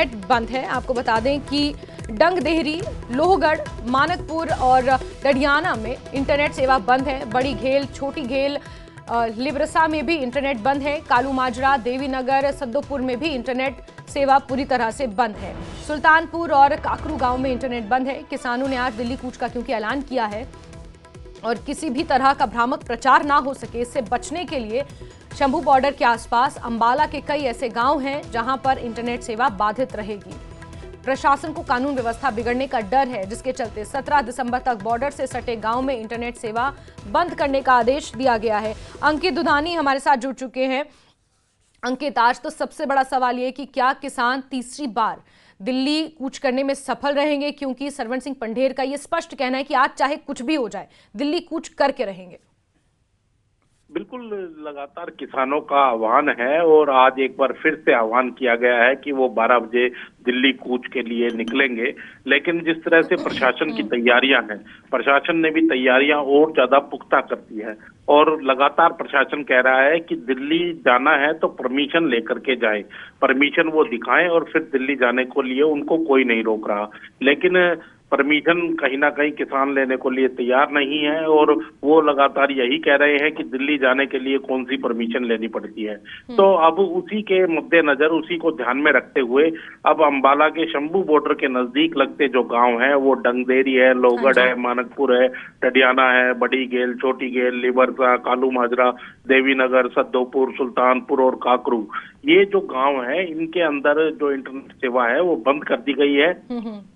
Internet बंद है। आपको बता दें कि डंगदेहरी, लोहगढ़, मानकपुर और डडियाना में इंटरनेट सेवा बंद है। बड़ी घेल, छोटी घेल, लिब्रसा में भी इंटरनेट बंद है। कालू माजरा, देवीनगर, सद्दोपुर में भी इंटरनेट सेवा पूरी तरह से बंद है। सुल्तानपुर और काकरू गांव में इंटरनेट बंद है। किसानों ने आज दिल्ली कूच का क्योंकि ऐलान किया है और किसी भी तरह का भ्रामक प्रचार ना हो सके, इससे बचने के लिए शंभू बॉर्डर के आसपास अंबाला के कई ऐसे गांव हैं जहां पर इंटरनेट सेवा बाधित रहेगी। प्रशासन को कानून व्यवस्था बिगड़ने का डर है, जिसके चलते 17 दिसंबर तक बॉर्डर से सटे गांव में इंटरनेट सेवा बंद करने का आदेश दिया गया है। अंकित दुधानी हमारे साथ जुड़ चुके हैं। अंकित, आज तो सबसे बड़ा सवाल ये कि क्या किसान तीसरी बार दिल्ली कूच करने में सफल रहेंगे, क्योंकि सरवण सिंह पंढेर का ये स्पष्ट कहना है कि आज चाहे कुछ भी हो जाए दिल्ली कूच करके रहेंगे। बिल्कुल, लगातार किसानों का आह्वान है और आज एक बार फिर से आह्वान किया गया है कि वो 12 बजे दिल्ली कूच के लिए निकलेंगे। लेकिन जिस तरह से प्रशासन की तैयारियां हैं, प्रशासन ने भी तैयारियां और ज्यादा पुख्ता कर दी है और लगातार प्रशासन कह रहा है कि दिल्ली जाना है तो परमिशन लेकर के जाए, परमिशन वो दिखाएं और फिर दिल्ली जाने को लिए उनको कोई नहीं रोक रहा। लेकिन परमिशन कहीं ना कहीं किसान लेने को लिए तैयार नहीं है और वो लगातार यही कह रहे हैं कि दिल्ली जाने के लिए कौन सी परमिशन लेनी पड़ती है। तो अब उसी के मद्देनजर, उसी को ध्यान में रखते हुए अब अंबाला के शंभू बॉर्डर के नजदीक लगते जो गांव हैं, वो डंगदेरी है, लोहगढ़ है, मानकपुर है, डडियाना है, बड़ी गेल, छोटी गेल, लिबरसा, कालू माजरा, देवीनगर, सद्दोपुर, सुल्तानपुर और काकरू, ये जो गांव है इनके अंदर जो इंटरनेट सेवा है वो बंद कर दी गई है।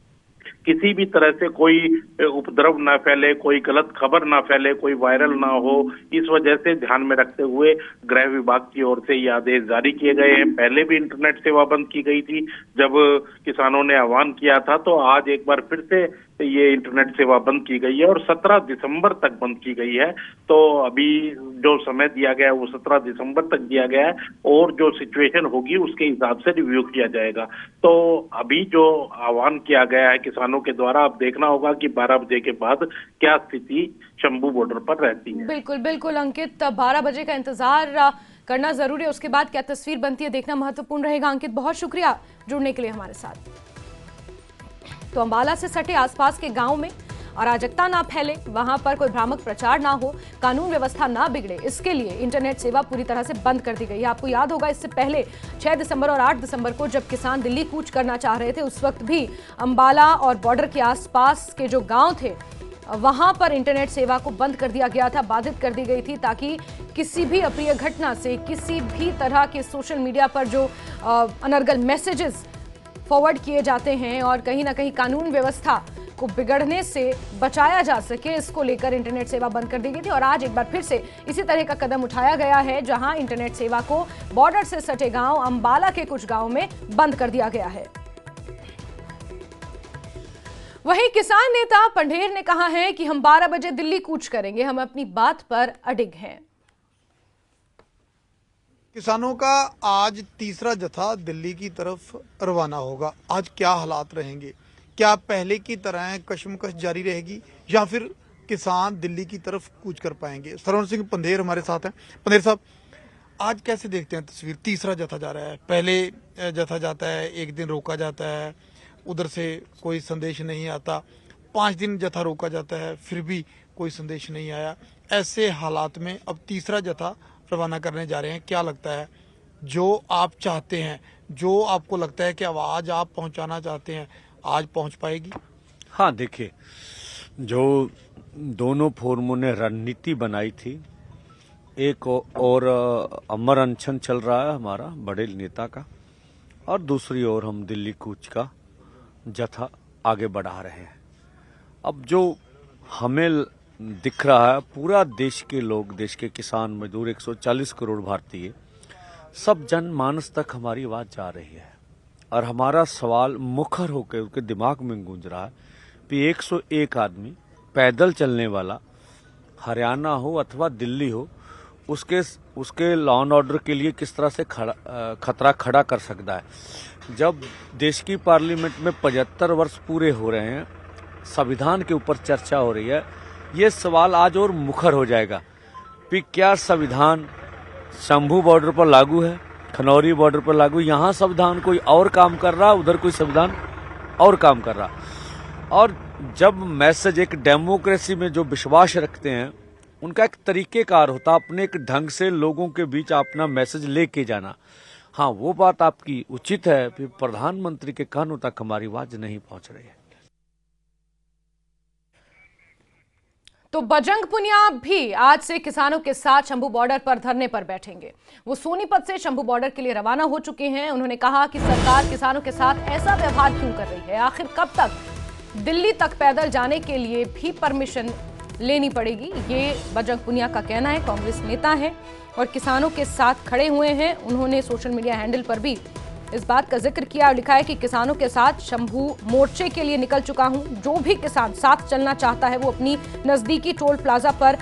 किसी भी तरह से कोई उपद्रव ना फैले, कोई गलत खबर ना फैले, कोई वायरल ना हो, इस वजह से ध्यान में रखते हुए गृह विभाग की ओर से ये आदेश जारी किए गए हैं। पहले भी इंटरनेट सेवा बंद की गई थी जब किसानों ने आह्वान किया था, तो आज एक बार फिर से ये इंटरनेट सेवा बंद की गई है और 17 दिसंबर तक बंद की गई है। तो अभी जो समय दिया गया है वो 17 दिसंबर तक दिया गया है और जो सिचुएशन होगी उसके हिसाब से रिव्यू किया जाएगा। तो अभी जो आह्वान किया गया है किसानों के द्वारा, अब देखना होगा कि 12 बजे के बाद क्या स्थिति शंभू बॉर्डर पर रहती है। बिल्कुल बिल्कुल अंकित, 12 बजे का इंतजार करना जरूरी है, उसके बाद क्या तस्वीर बनती है देखना महत्वपूर्ण रहेगा। अंकित, बहुत शुक्रिया जुड़ने के लिए हमारे साथ। तो अंबाला से सटे आसपास के गांव में अराजकता ना फैले, वहां पर कोई भ्रामक प्रचार ना हो, कानून व्यवस्था ना बिगड़े, इसके लिए इंटरनेट सेवा पूरी तरह से बंद कर दी गई है। आपको याद होगा इससे पहले 6 दिसंबर और 8 दिसंबर को जब किसान दिल्ली कूच करना चाह रहे थे, उस वक्त भी अंबाला और बॉर्डर के आसपास के जो गांव थे वहां पर इंटरनेट सेवा को बंद कर दिया गया था, बाधित कर दी गई थी, ताकि किसी भी अप्रिय घटना से, किसी भी तरह के सोशल मीडिया पर जो अनर्गल मैसेजेस फॉरवर्ड किए जाते हैं और कहीं ना कहीं कानून व्यवस्था को बिगड़ने से बचाया जा सके, इसको लेकर इंटरनेट सेवा बंद कर दी गई थी। और आज एक बार फिर से इसी तरह का कदम उठाया गया है, जहां इंटरनेट सेवा को बॉर्डर से सटे गांव अंबाला के कुछ गांव में बंद कर दिया गया है। वहीं किसान नेता पंढेर ने कहा है कि हम 12 बजे दिल्ली कूच करेंगे, हम अपनी बात पर अडिग हैं। किसानों का आज तीसरा जत्था दिल्ली की तरफ रवाना होगा। आज क्या हालात रहेंगे? क्या पहले की तरह कशमकश जारी रहेगी या फिर किसान दिल्ली की तरफ कूच कर पाएंगे? सरवण सिंह पंढेर हमारे साथ हैं। पंढेर साहब, आज कैसे देखते हैं तस्वीर? तीसरा जत्था जा रहा है, पहले जत्था जाता है, एक दिन रोका जाता है, उधर से कोई संदेश नहीं आता, 5 दिन जत्था रोका जाता है, फिर भी कोई संदेश नहीं आया। ऐसे हालात में अब तीसरा जत्था रवाना करने जा रहे हैं। क्या लगता है, जो आप चाहते हैं, जो आपको लगता है कि आवाज़ आप पहुंचाना चाहते हैं, आज पहुंच पाएगी? हाँ, देखिए, जो दोनों फोरमों ने रणनीति बनाई थी, एक और अमर अनशन चल रहा है हमारा बड़े नेता का, और दूसरी ओर हम दिल्ली कूच का जत्था आगे बढ़ा रहे हैं। अब जो हमें दिख रहा है, पूरा देश के लोग, देश के किसान मजदूर, 140 करोड़ भारतीय, सब जनमानस तक हमारी आवाज जा रही है और हमारा सवाल मुखर होकर उनके दिमाग में गूंज रहा है कि 101 आदमी पैदल चलने वाला, हरियाणा हो अथवा दिल्ली हो, उसके लॉ एंड ऑर्डर के लिए किस तरह से खतरा खड़ा कर सकता है। जब देश की पार्लियामेंट में 75 वर्ष पूरे हो रहे हैं, संविधान के ऊपर चर्चा हो रही है, ये सवाल आज और मुखर हो जाएगा कि क्या संविधान शंभू बॉर्डर पर लागू है, खनौरी बॉर्डर पर लागू। यहाँ संविधान कोई और काम कर रहा, उधर कोई संविधान और काम कर रहा। और जब मैसेज एक डेमोक्रेसी में जो विश्वास रखते हैं उनका एक तरीकेकार होता, अपने एक ढंग से लोगों के बीच अपना मैसेज लेके जाना। हाँ, वो बात आपकी उचित है, फिर प्रधानमंत्री के कानों तक हमारी आवाज नहीं पहुंच रही है। तो बजरंग पुनिया भी आज से किसानों के साथ शंभू बॉर्डर पर धरने पर बैठेंगे। वो सोनीपत से शंभू बॉर्डर के लिए रवाना हो चुके हैं। उन्होंने कहा कि सरकार किसानों के साथ ऐसा व्यवहार क्यों कर रही है, आखिर कब तक दिल्ली तक पैदल जाने के लिए भी परमिशन लेनी पड़ेगी। ये बजरंग पुनिया का कहना है। कांग्रेस नेता है और किसानों के साथ खड़े हुए हैं। उन्होंने सोशल मीडिया हैंडल पर भी इस बात का जिक्र किया और लिखा है कि किसानों के साथ शंभू मोर्चे के लिए निकल चुका हूं। जो भी किसान साथ चलना चाहता है वो अपनी नजदीकी टोल प्लाजा पर